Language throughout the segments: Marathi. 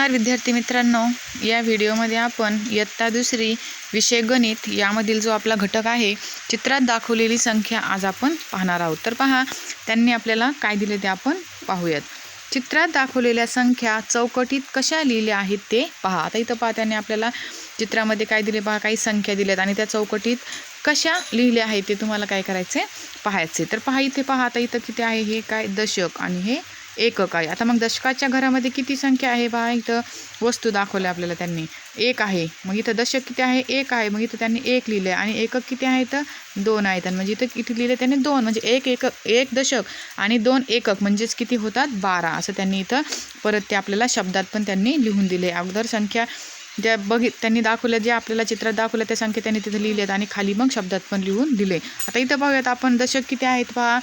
नमस्कार विद्यार्थी मित्रांनो, या व्हिडिओमध्ये आपण इयत्ता दुसरी विषय गणित यामधील जो आपला घटक आहे चित्रात दाखवलेली संख्या आज आपण पाहणार आहोत। तर पहा त्यांनी आपल्याला काय दिले ते आपण पाहूयात। चित्रात दाखवलेल्या संख्या चौकटीत कशा लिहिल्या आहेत ते पहा। आता इथं पहा त्यांनी आपल्याला चित्रामध्ये काय दिले पहा, काही संख्या दिल्यात आणि त्या चौकटीत कशा लिहिल्या आहेत ते तुम्हाला काय करायचे पाहायचे। तर पहा इथे पहा, आता इथं किती आहे, हे काय दशक आणि हे एकक आहे। आता मग दशकाच्या घरामध्ये किती संख्या आहे पहा, इथं वस्तू दाखवल्या आपल्याला त्यांनी, एक आहे। मग इथं दशक किती आहे, एक आहे। मग इथं त्यांनी एक लिहिलं आणि एकक किती आहे तर दोन आहेत। आणि म्हणजे इथं किती लिहिले त्यांनी दोन, म्हणजे एक दशक आणि दोन एकक म्हणजेच किती होतात 12 असं त्यांनी इथं परत ते आपल्याला शब्दात पण त्यांनी लिहून दिले। अगोदर संख्या ज्या त्यांनी दाखवल्या, जे आपल्याला चित्रात दाखवल्या त्या संख्या त्यांनी तिथे लिहिल्यात आणि खाली मग शब्दात पण लिहून दिले। आता इथं बघूयात आपण, दशक किती आहेत पहा,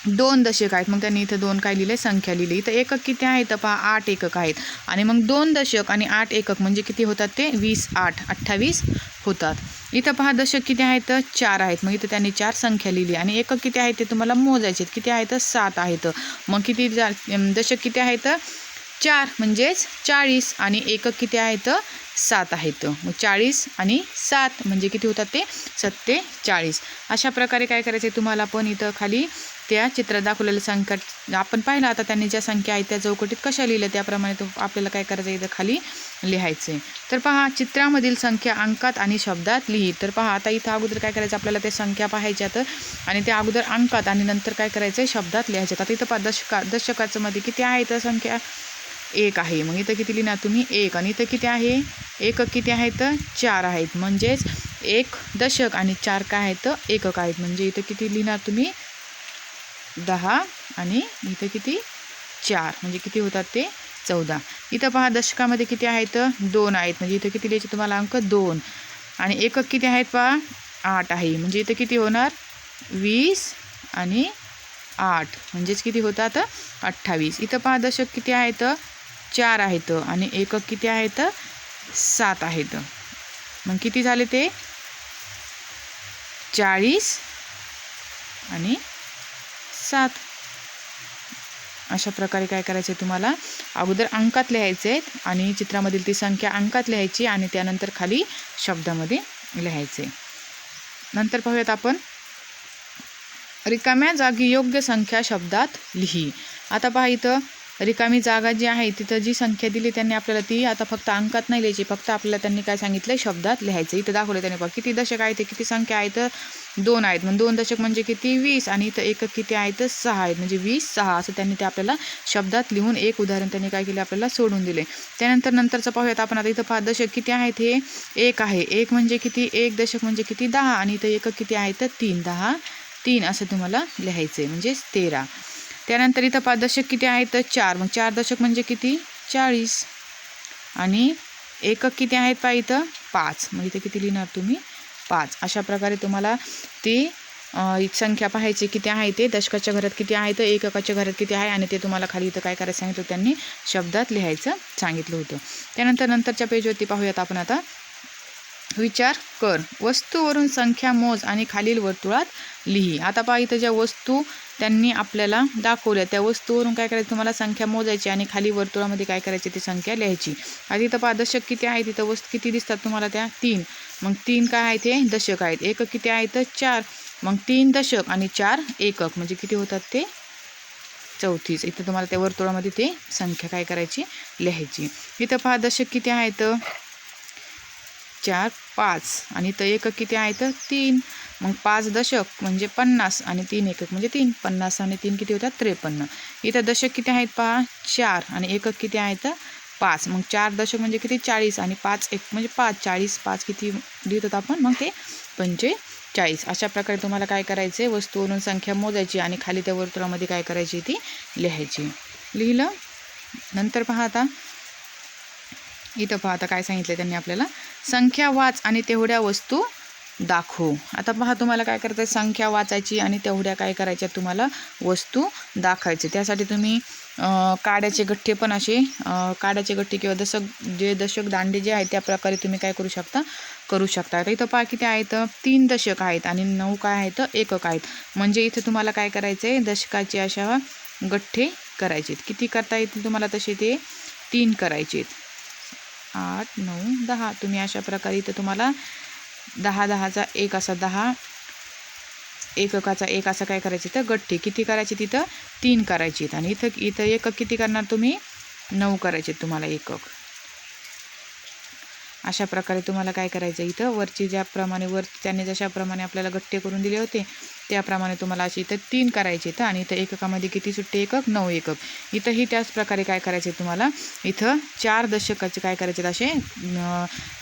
दोन दशक आहेत। मग त्यांनी इथं दोन काय लिहिले, संख्या लिहिली। इथं एकक किती आहेत पहा, 8 एकक आहेत। आणि मग दोन दशक आणि 8 एकक म्हणजे किती होतात ते 20 8 28 होतात। इथं पहा दशक किती आहेत, 4 आहेत। मग इथं त्यांनी 4 संख्या लिहिली आणि एकक किती आहेत ते तुम्हाला मोजायचे, किती आहेत 7 आहेत। मग किती दशक किती आहेत 4 म्हणजेच 40 आणि एकक किती आहेत 7 आहेत। मग 40 आणि 7 म्हणजे किती होतात ते 47। अशा प्रकारे काय करायचे तुम्हाला पण इथं खाली त्या चित्रात दाखवलेल्या संख्या आपण पाहिलं। आता त्यांनी ज्या संख्या आहेत त्या चौकटीत कशा लिहिल्या त्याप्रमाणे तो आपल्याला काय करायचं इथं खाली लिहायचं। तर पहा चित्रामधील संख्या अंकात आणि शब्दात लिही। तर पहा आता इथं अगोदर काय करायचं आपल्याला, त्या संख्या पाहायच्यात आणि त्या अगोदर अंकात आणि नंतर काय करायचं शब्दात लिहायच्यात। आता इथं पहा दशकाचं मध्ये किती आहे तर संख्या एक आहे। मग इथं किती लिहिणार तुम्ही एक, आणि इथं किती आहे एकक किती आहेत 4 आहेत। म्हणजेच एक दशक आणि 4 काय आहेत एकक आहेत। म्हणजे इथं किती लिहिणार तुम्ही 10 आणि इथं किती 4 म्हणजे किती होतात ते 14। इथं पहा दशकामध्ये किती आहेत 2 आहेत। म्हणजे इथं किती लिहायचे तुम्हाला अंक 2 आणि एकक किती आहेत पहा 8 आहे। म्हणजे इथं किती होणार 20 आणि 8 म्हणजेच किती होतात 28। इथं पहा दशक किती आहेत 4 आहेत आणि एकक किती आहेत 7 आहेत। मग किती झाले ते 40 आणि 7। अशा प्रकारे काय करायचे तुम्हाला, अगोदर अंकात लिहायचे आहेत आणि चित्रामधील ती संख्या अंकात लिहायची आणि त्यानंतर खाली शब्दामध्ये लिहायचे। नंतर पाहूयात आपण, रिकाम्या जागी योग्य संख्या शब्दात लिही। आता पहा इथं रिकामी जागा जी आहे तिथं जी संख्या दिली त्यांनी आपल्याला ती आता फक्त अंकात नाही लिहायची, फक्त आपल्याला त्यांनी काय सांगितलं शब्दात लिहायचं। इथं दाखवलं त्यांनी पहा किती दशक आहे ते, किती संख्या आहेत 2 आहेत। मग 2 दशक म्हणजे किती 20 आणि इथं एकक किती आहेत 6 आहेत। म्हणजे 20 6 असं त्यांनी ते आपल्याला शब्दात लिहून एक उदाहरण त्यांनी काय केले आपल्याला सोडून दिले। त्यानंतर नंतरचं पाहूयात आपण। आता इथं 5 दशक किती आहेत, हे एक आहे। एक म्हणजे किती, एक दशक म्हणजे किती 10 आणि इथं एकक किती आहेत 3 10 3 असं तुम्हाला लिहायचं म्हणजे 13। त्यानंतर इथं 5 दशक किती आहेत 4, मग 4 दशक म्हणजे किती 40 आणि एकक किती आहेत पहा इथं 5, मग इथं किती लिहिणार तुम्ही 5। अशा प्रकारे तुम्हाला ती संख्या पाहायची किती आहे ते, दशकाच्या घरात किती आहेत, एककाच्या घरात किती आहे आणि ते तुम्हाला खाली इथं काय करायचं सांगितलं त्यांनी शब्दात लिहायचं सांगितलं होतं। त्यानंतर नंतरच्या पेजवरती पाहूयात आपण आता, विचार कर, वस्तूवरून संख्या मोज आणि खालील वर्तुळात लिही। आता पहा इथं ज्या वस्तू त्यांनी आपल्याला दाखवल्या त्या वस्तूवरून काय करायचं तुम्हाला संख्या मोजायची आणि खाली वर्तुळामध्ये काय करायची ती संख्या लिहायची। आता इथं पहा दशक किती आहे, तिथं वस्तू किती दिसतात तुम्हाला त्या 3, मग 3 काय आहेत ते दशक आहेत। एकक किती आहेत 4, मग 3 दशक आणि 4 एकक म्हणजे किती होतात ते 34। इथं तुम्हाला त्या वर्तुळामध्ये ते संख्या काय करायची लिहायची। इथं पहा दशक किती आहेत 4 5 आणि इथं एकक किती आहेत 3, मग 5 दशक म्हणजे 50 आणि 3 एकक म्हणजे 3 50 आणि 3 किती होतात 53। इथं दशक किती आहेत पहा 4 आणि एकक किती आहेत 5, मग 4 दशक म्हणजे किती 40 आणि 5 एक म्हणजे 5 40 5 किती लिहित आपण मग ते 45। अशा प्रकारे तुम्हाला काय करायचे, वस्तूवरून संख्या मोजायची आणि खाली त्या वर्तुळामध्ये काय करायची ती लिहायची। लिहिलं नंतर पहा आता इथं पहा आता काय सांगितलं त्यांनी आपल्याला, संख्या वाच आणि तेवढ्या वस्तू दाखव। आता पहा तुम्हाला काय करायचं, संख्या वाचायची आणि तेवढ्या काय करायच्या तुम्हाला वस्तू दाखवायचे। त्यासाठी तुम्ही काड्याचे गठ्ठे पण असे काड्याचे गठ्ठे किंवा दशक दांडे जे आहेत त्या प्रकारे तुम्ही काय करू शकता। आता इथं पहा किती आहेत 3 दशक आहेत आणि 9 काय आहेत एकक आहेत। म्हणजे इथं तुम्हाला काय करायचं आहे, दशकाचे अशा गठ्ठे करायचे। किती करता येतील तुम्हाला तसे ते 3 करायचे आहेत. 8 9 10. तुम्ही अशा प्रकारे इथं तुम्हाला 10 10चा 1 असा 10 एककाचा 1 असं काय करायचे तर गठ्ठे किती करायचे तिथं 3 करायचे आहेत. आणि इथं एकक किती करणार तुम्ही 9 करायचे तुम्हाला एकक. अशा प्रकारे तुम्हाला काय करायचं इथं वरची ज्याप्रमाणे त्याने जशाप्रमाणे आपल्याला गठ्ठे करून दिले होते त्याप्रमाणे तुम्हाला अशी इथं 3 करायचे आहेत. आणि इथं एककामध्ये किती सुट्टे एकक 9 एकक. इथंही त्याच प्रकारे काय करायचे तुम्हाला इथं 4 दशकाचे काय करायचे असे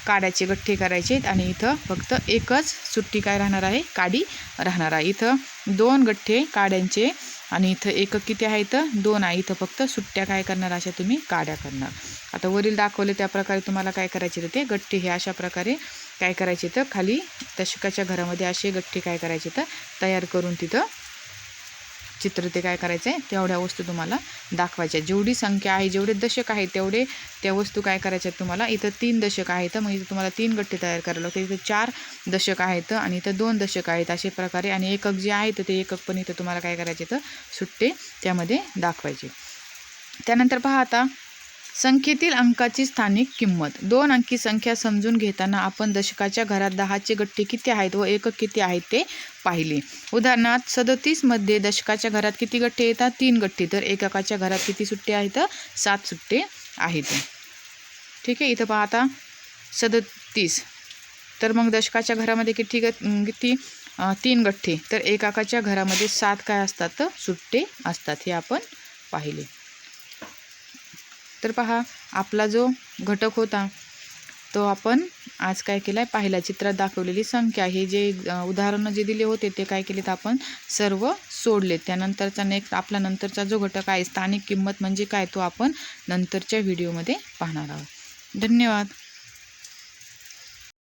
काड्याचे गठ्ठे करायचे आहेत. आणि इथं फक्त एकच सुट्टी काय राहणार आहे काडी राहणार आहे. इथं 2 गठ्ठे काड्यांचे आणि इथं एकक किती आहे इथं 2 आहे. इथं फक्त सुट्ट्या काय करणार अशा तुम्ही काड्या करणार. आता वरील दाखवले त्याप्रकारे तुम्हाला काय करायचे ते गठ्ठे हे अशा प्रकारे काय करायचे तर खाली दशकाच्या घरामध्ये असे गठ्ठे काय करायचे तर तयार करून तिथं चित्र ते काय करायचं आहे तेवढ्या वस्तू तुम्हाला दाखवायच्या. जेवढी संख्या आहे जेवढे दशक आहेत तेवढे त्या वस्तू काय करायच्या तुम्हाला. इथं 3 दशक आहेत मग इथं तुम्हाला 3 गठ्ठे तयार करायला लागते. इथं 4 दशक आहेत आणि इथं 2 दशक आहेत अशा प्रकारे. आणि एकक जे आहेत ते एकक पण इथं तुम्हाला काय करायचे तर सुट्टे त्यामध्ये दाखवायचे. त्यानंतर पहा आता संख्येतील अंकाची स्थानिक किंमत. 2 अंकी संख्या समजून घेताना आपण दशकाच्या घरात 10चे गठ्ठे किती आहेत व एकक किती आहेत ते पाहिले. उदाहरणार्थ 37 मध्ये दशकाच्या घरात किती गठ्ठे येतात 3 गठ्ठे. तर एककाच्या घरात किती सुट्टे आहेत 7 सुट्टे आहेत. ठीक आहे. इथं पहा आता 37 तर मग दशकाच्या घरामध्ये किती 3 गठ्ठे. तर एककाच्या घरामध्ये 7 काय असतात सुट्टे असतात हे आपण पाहिले. तर पहा आपला जो घटक होता तो आपण आज काय केला आहे पाहिला. चित्रात दाखवलेली संख्या हे जे उदाहरणं जे दिले होते ते काय केलेत आपण सर्व सोडले. त्यानंतरचा आपला नंतरचा जो घटक आहे स्थानिक किंमत म्हणजे काय तो आपण नंतरच्या व्हिडिओमध्ये पाहणार आहोत. धन्यवाद.